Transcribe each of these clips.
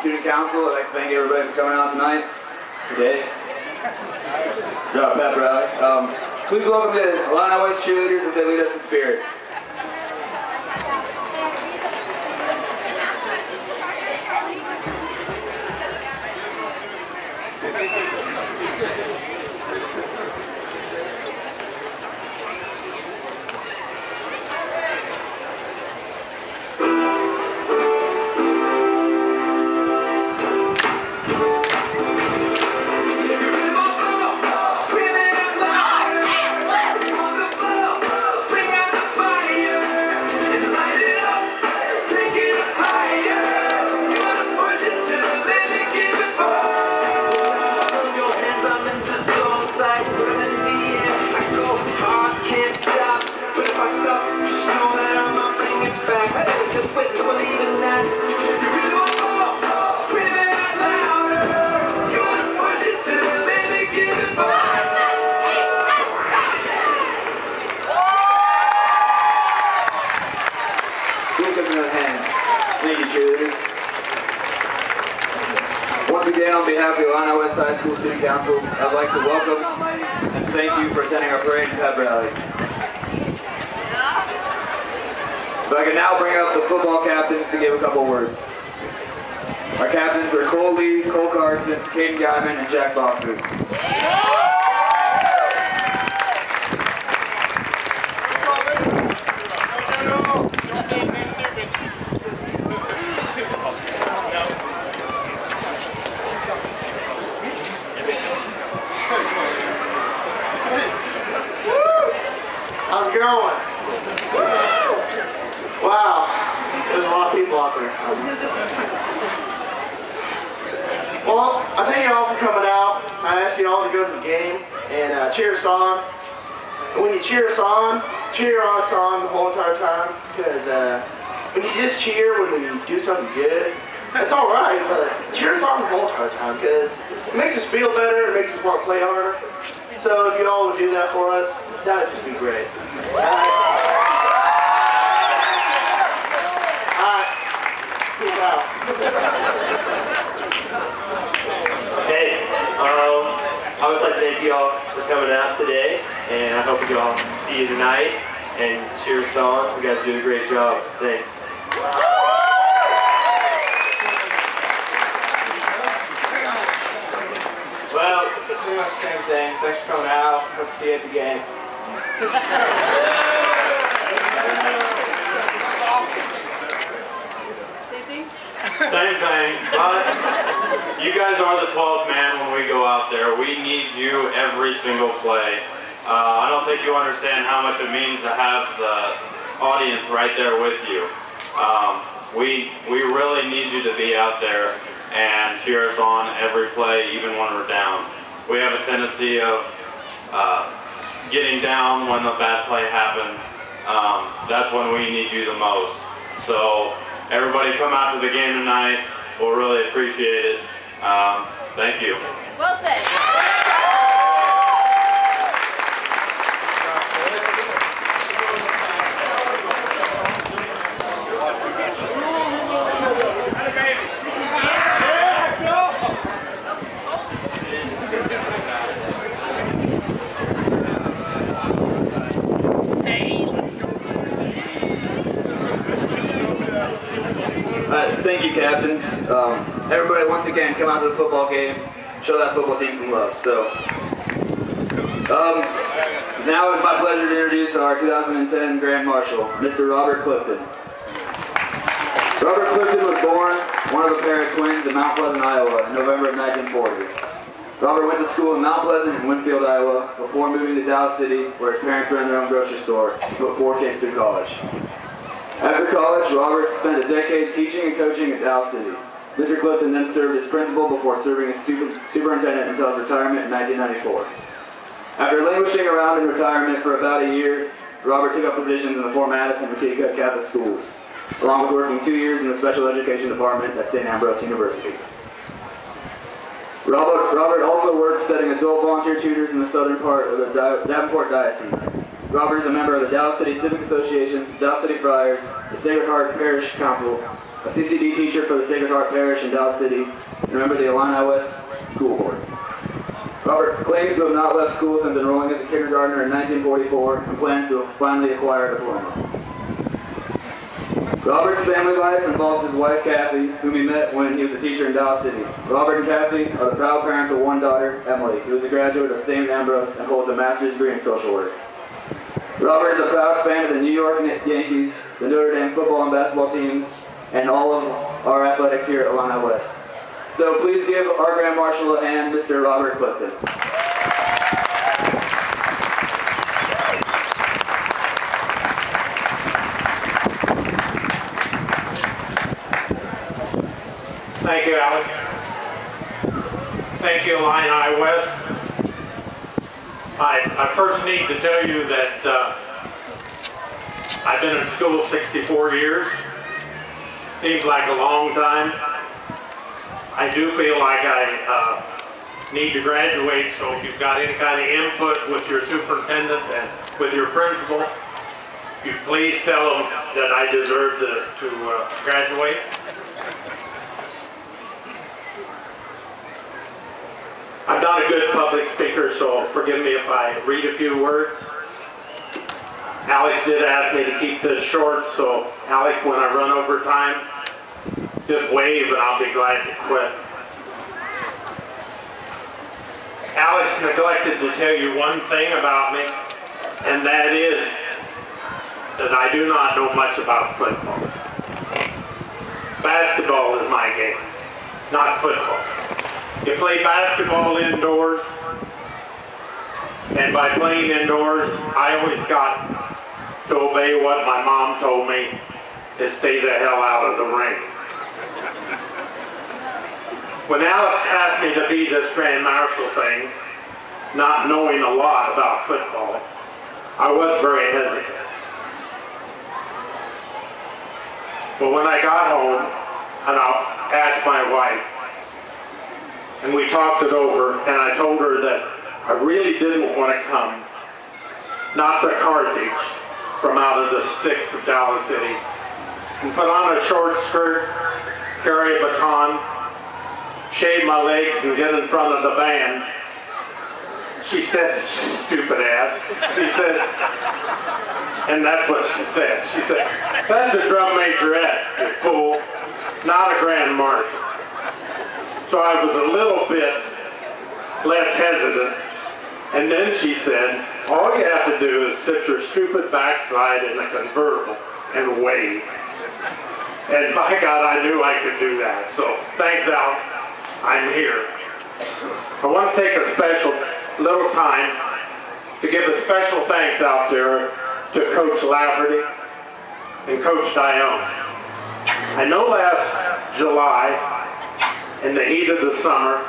Student Council. I'd like to thank everybody for coming out tonight, today. Pep rally. Please welcome the Illini West cheerleaders as they lead us in spirit. Once again, on behalf of the Illini West High School Student Council, I'd like to welcome and thank you for attending our parade and pep rally. So I can now bring up the football captains to give a couple words. Our captains are Cole Lee, Cole Carson, Caden Guyman, and Jack Foster. How's it going? Wow, there's a lot of people out there. Well, I thank you all for coming out. I ask you all to go to the game and cheer us on. When you cheer us on us on the whole entire time, because when you just cheer when we do something good, that's all right, but cheer us on the whole entire time, because it makes us feel better, it makes us want to play harder. So if you all would do that for us, that would just be great. Alright. Peace out. Hey, I would like to thank you all for coming out today, and I hope you all see you tonight and cheer us on. You guys did a great job. Thanks. Well, pretty much the same thing. Thanks for coming out. Hope to see you at the game. Same thing? Same thing, but you guys are the 12th man when we go out there. We need you every single play. I don't think you understand how much it means to have the audience right there with you. We really need you to be out there and cheer us on every play, even when we're down. We have a tendency of getting down when the bad play happens. That's when we need you the most. So everybody come out to the game tonight. We'll really appreciate it. Thank you. Well said. Thank you, captains. Everybody, once again, come out to the football game. Show that football team some love. So, now it's my pleasure to introduce our 2010 Grand Marshal, Mr. Robert Clifton. Robert Clifton was born, one of a pair of twins, in Mount Pleasant, Iowa, in November of 1940. Robert went to school in Mount Pleasant and Winfield, Iowa, before moving to Dallas City, where his parents ran their own grocery store to put 4 kids through college. After college, Robert spent a decade teaching and coaching at Dallas City. Mr. Clifton then served as principal before serving as superintendent until his retirement in 1994. After languishing around in retirement for about a year, Robert took up positions in the Fort Madison and McKinney Catholic schools, along with working 2 years in the special education department at St. Ambrose University. Robert also works setting adult volunteer tutors in the southern part of the Davenport Diocese. Robert is a member of the Dallas City Civic Association, Dallas City Friars, the Sacred Heart Parish Council, a CCD teacher for the Sacred Heart Parish in Dallas City, and a member of the Illini West School Board. Robert claims to have not left school since enrolling as a kindergartner in 1944 and plans to finally acquire a diploma. Robert's family life involves his wife, Kathy, whom he met when he was a teacher in Dallas City. Robert and Kathy are the proud parents of one daughter, Emily, who is a graduate of St. Ambrose and holds a master's degree in social work. Robert is a proud fan of the New York Yankees, the Notre Dame football and basketball teams, and all of our athletics here at Illini West. So please give our Grand Marshal a hand, Mr. Robert Clifton. Thank you, Alex. Thank you, Illini West. I first need to tell you that I've been in school 64 years. Seems like a long time. I do feel like I need to graduate, so if you've got any kind of input with your superintendent and with your principal, you please tell them that I deserve to graduate. I'm not a good public speaker, so forgive me if I read a few words. Alex did ask me to keep this short, so Alex, when I run over time, just wave and I'll be glad to quit. Alex neglected to tell you one thing about me, and that is that I do not know much about football. Basketball is my game, not football. You play basketball indoors, and by playing indoors, I always got to obey what my mom told me, to stay the hell out of the ring. When Alex asked me to be this Grand Marshal thing, not knowing a lot about football, I was very hesitant. But when I got home, and I asked my wife, and we talked it over, and I told her that I really didn't want to come, not to Carthage, from out of the sticks of Dallas City, and put on a short skirt, carry a baton, shave my legs, and get in front of the band. She said, stupid ass. She said, and that's what she said. She said, that's a drum majorette, you fool, not a grand marshal. So I was a little bit less hesitant. And then she said, all you have to do is sit your stupid backside in a convertible and wave. And by God, I knew I could do that. So thanks, Al. I'm here. I want to take a special little time to give a special thanks out there to Coach Lafferty and Coach Dione. I know last July, in the heat of the summer,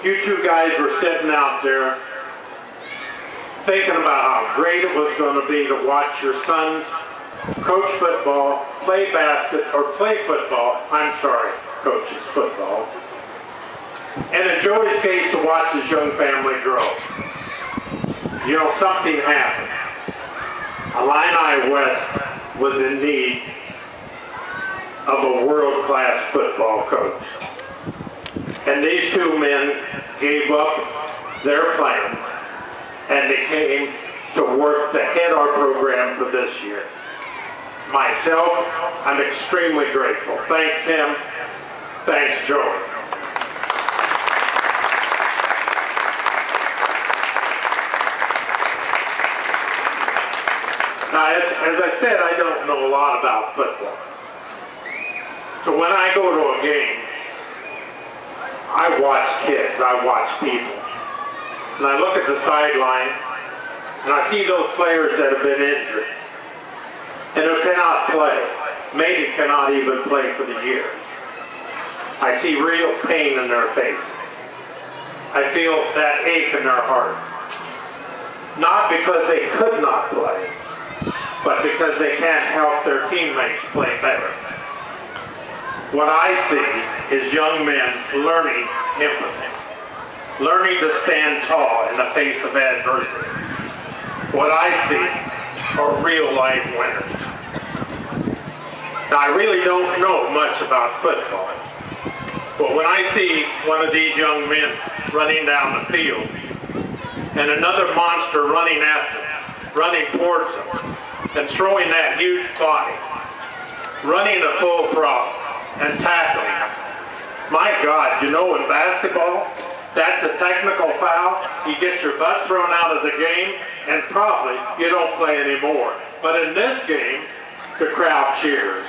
you two guys were sitting out there thinking about how great it was going to be to watch your sons coach football, play football, coaches football, and in Joey's case, to watch his young family grow. You know, something happened. Illini West was in need of a world-class football coach. And these two men gave up their plans, and they came to work to head our program for this year. Myself, I'm extremely grateful. Thanks, Tim. Thanks, Joey. Now, as I said, I don't know a lot about football. So when I go to a game, I watch kids, I watch people. And I look at the sideline, and I see those players that have been injured, and who cannot play, maybe cannot even play for the year. I see real pain in their face. I feel that ache in their heart. Not because they could not play, but because they can't help their teammates play better. What I see is young men learning empathy, learning to stand tall in the face of adversity. What I see are real life winners. Now, I really don't know much about football, but when I see one of these young men running down the field and another monster running after them, running towards them, and throwing that huge body, running at full throttle, and tackling them, my God, you know, in basketball, that's a technical foul. You get your butt thrown out of the game, and probably you don't play anymore. But in this game, the crowd cheers.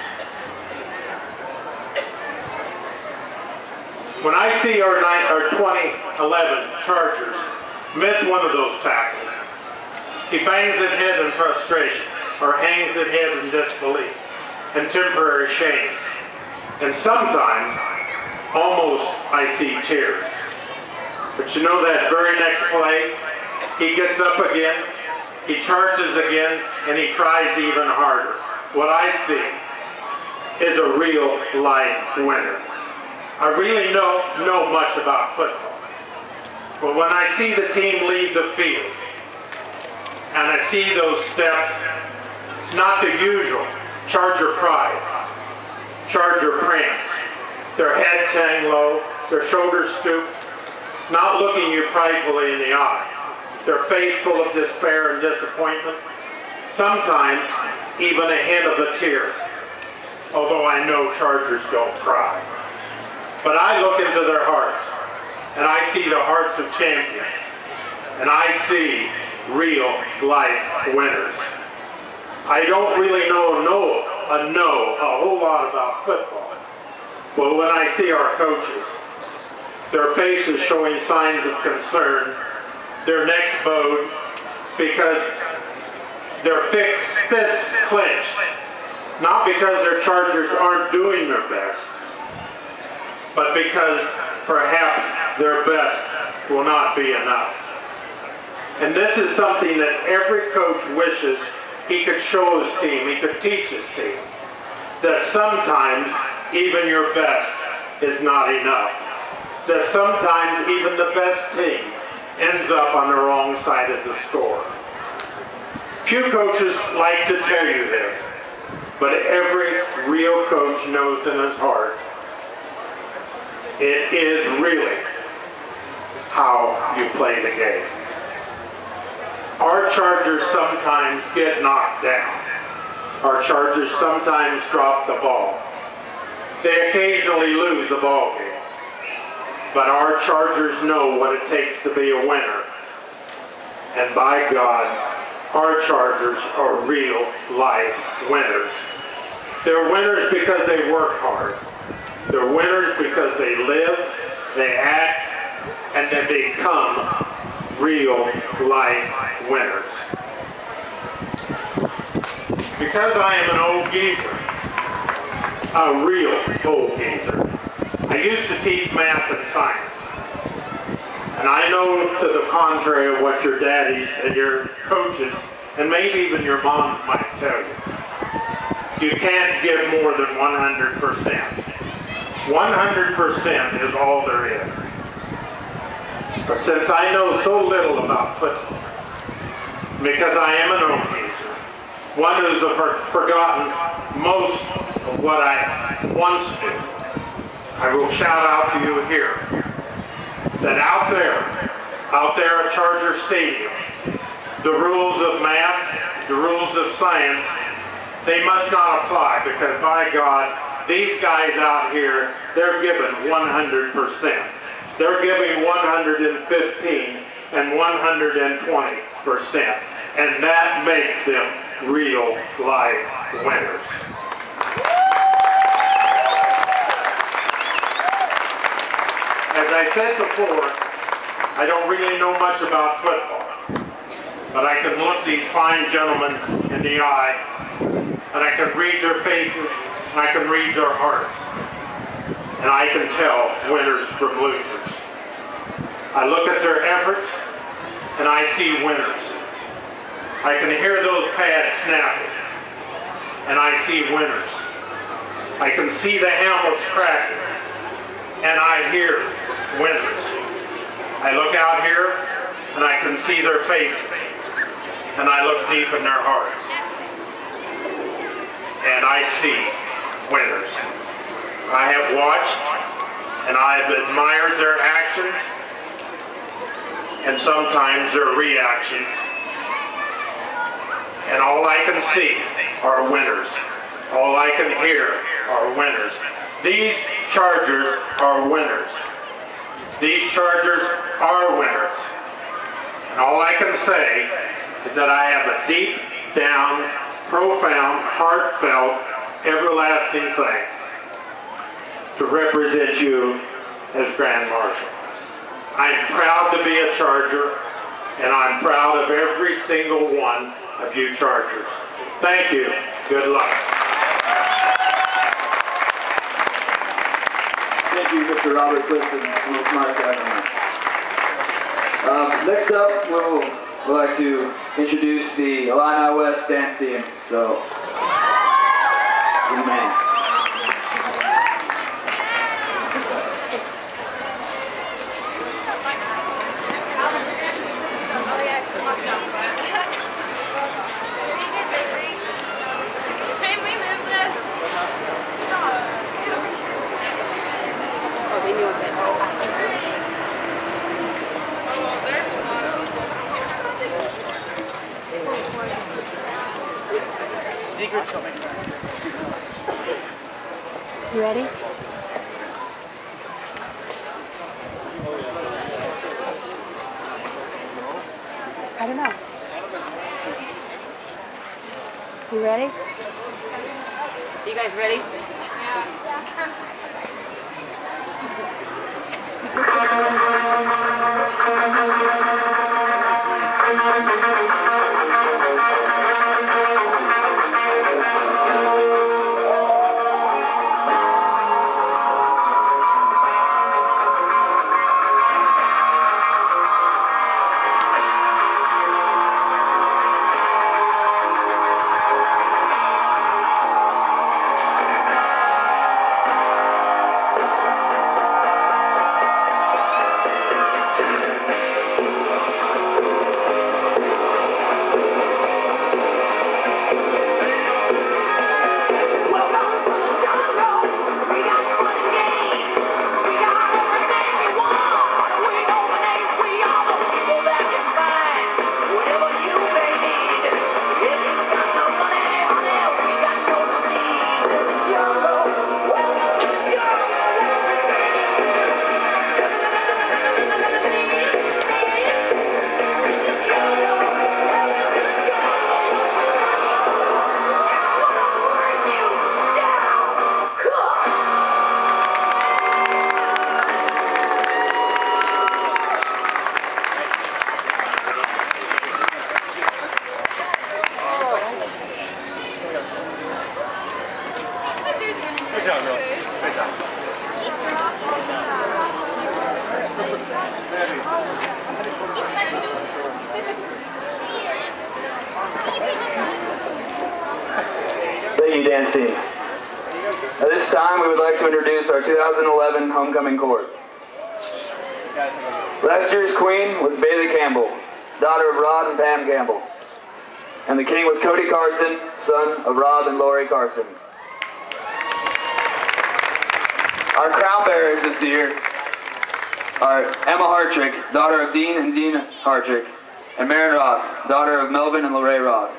When I see our 2011 Chargers miss one of those tackles, he bangs his head in frustration, or hangs his head in disbelief, and temporary shame. And sometimes, almost I see tears. But you know that very next play, he gets up again, he charges again, and he tries even harder. What I see is a real life winner. I really don't know much about football, but when I see the team leave the field, and I see those steps, not the usual Charger pride, Charger prance, their heads hang low, their shoulders stooped, not looking you pridefully in the eye, their face full of despair and disappointment, sometimes even a hint of a tear, although I know Chargers don't cry. But I look into their hearts, and I see the hearts of champions, and I see real life winners. I don't really know a whole lot about football, but when I see our coaches, their faces showing signs of concern, their necks bowed because their fists clenched, not because their Chargers aren't doing their best, but because perhaps their best will not be enough. And this is something that every coach wishes he could show his team, he could teach his team, that sometimes even your best is not enough. That sometimes even the best team ends up on the wrong side of the score. Few coaches like to tell you this, but every real coach knows in his heart it is really how you play the game. Our Chargers sometimes get knocked down. Our Chargers sometimes drop the ball. They occasionally lose a ball game. But our Chargers know what it takes to be a winner. And by God, our Chargers are real life winners. They're winners because they work hard. They're winners because they live, they act, and they become real life winners. Because I am an old geezer, a real old geezer, I used to teach math and science. And I know to the contrary of what your daddies and your coaches, and maybe even your moms might tell you, you can't give more than 100%. 100% is all there is. But since I know so little about football, because I am an old geezer, one who's forgotten most of what I once knew, I will shout out to you here that out there at Charger Stadium, the rules of math, the rules of science, they must not apply, because by God, these guys out here, they're giving 100%. They're giving 115 and 120%. And that makes them real life winners. As I said before, I don't really know much about football, but I can look these fine gentlemen in the eye, and I can read their faces, and I can read their hearts, and I can tell winners from losers. I look at their efforts, and I see winners. I can hear those pads snapping, and I see winners. I can see the helmets cracking, and I hear winners. I look out here, and I can see their faces, and I look deep in their hearts, and I see winners. I have watched and I have admired their actions and sometimes their reactions. And all I can see are winners. All I can hear are winners. These Chargers are winners. These Chargers are winners. And all I can say is that I have a deep down, profound, heartfelt, everlasting thanks to represent you as Grand Marshal. I'm proud to be a Charger, and I'm proud of every single one of you Chargers. Thank you. Good luck. Thank you, Mr. Robert Clifton. Real smart guy. Next up, we'd like to introduce the Illini West dance team. So, good man. You ready? I don't know. You ready? You guys ready? Thank you, dance team. At this time, we would like to introduce our 2011 homecoming court. Last year's queen was Bailey Campbell, daughter of Rod and Pam Campbell. And the king was Cody Carson, son of Rob and Lori Carson. Our crown bearers this year are Emma Hartrick, daughter of Dean and Dean Hartrick, and Maren Roth, daughter of Melvin and Lorraine Roth.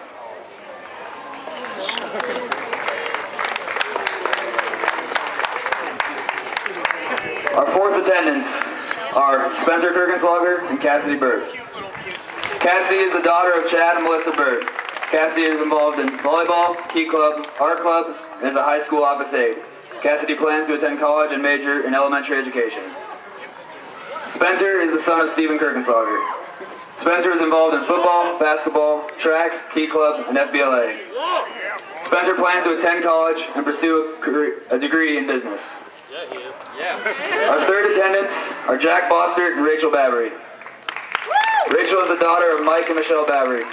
Our fourth attendants are Spencer Kirkenslager and Cassidy Bird. Cassidy is the daughter of Chad and Melissa Bird. Cassidy is involved in volleyball, key club, art club, and is a high school office aide. Cassidy plans to attend college and major in elementary education. Spencer is the son of Stephen Kirkenslager. Spencer is involved in football, basketball, track, key club, and FBLA. Spencer plans to attend college and pursue a degree in business. Our third attendants are Jack Bostert and Rachel Babbery. Rachel is the daughter of Mike and Michelle Babbery.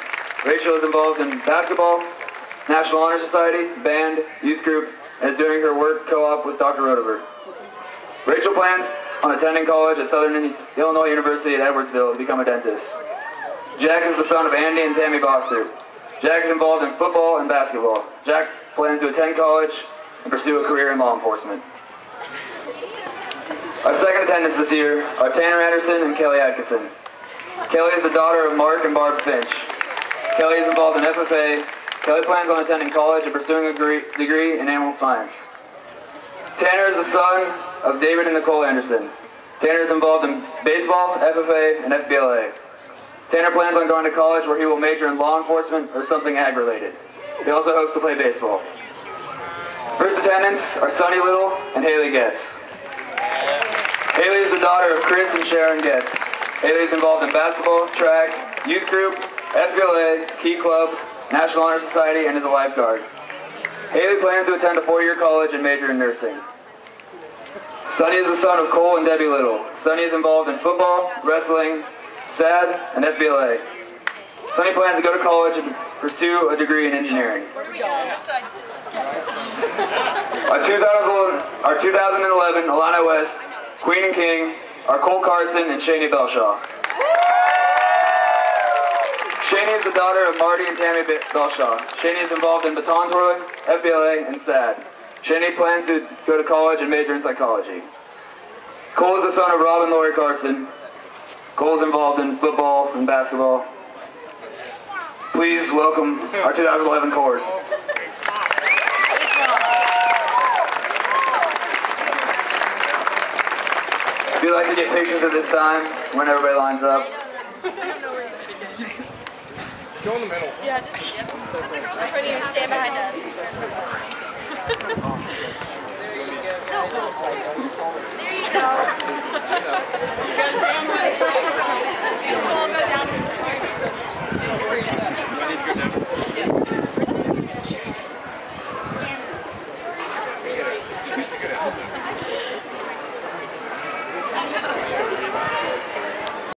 Rachel is involved in basketball, National Honor Society, band, youth group, and is doing her work co-op with Dr. Rodover. Rachel plans on attending college at Southern Illinois University at Edwardsville to become a dentist. Jack is the son of Andy and Tammy Bostert. Jack is involved in football and basketball. Jack plans to attend college and pursue a career in law enforcement. Our second attendants this year are Tanner Anderson and Kelly Atkinson. Kelly is the daughter of Mark and Barb Finch. Kelly is involved in FFA. Kelly plans on attending college and pursuing a degree in animal science. Tanner is the son of David and Nicole Anderson. Tanner is involved in baseball, FFA, and FBLA. Tanner plans on going to college where he will major in law enforcement or something ag-related. He also hopes to play baseball. First attendants are Sonny Little and Haley Getz. Haley is the daughter of Chris and Sharon Getz. Haley is involved in basketball, track, youth group, FBLA, Key Club, National Honor Society, and is a lifeguard. Haley plans to attend a 4-year college and major in nursing. Sonny is the son of Cole and Debbie Little. Sonny is involved in football, wrestling, SAD, and FBLA. Sonny plans to go to college and pursue a degree in engineering. Our 2011 Illini West, Queen and King are Cole Carson and Shani Belshaw. Shani is the daughter of Marty and Tammy Belshaw. Shani is involved in baton twirling, FBLA, and SAD. Shani plans to go to college and major in psychology. Cole is the son of Rob and Lori Carson. Cole is involved in football and basketball. Please welcome our 2011 cohort. If you'd like to get pictures at this time, when everybody lines up. Go in the middle. Yeah, just stand behind us. There you go.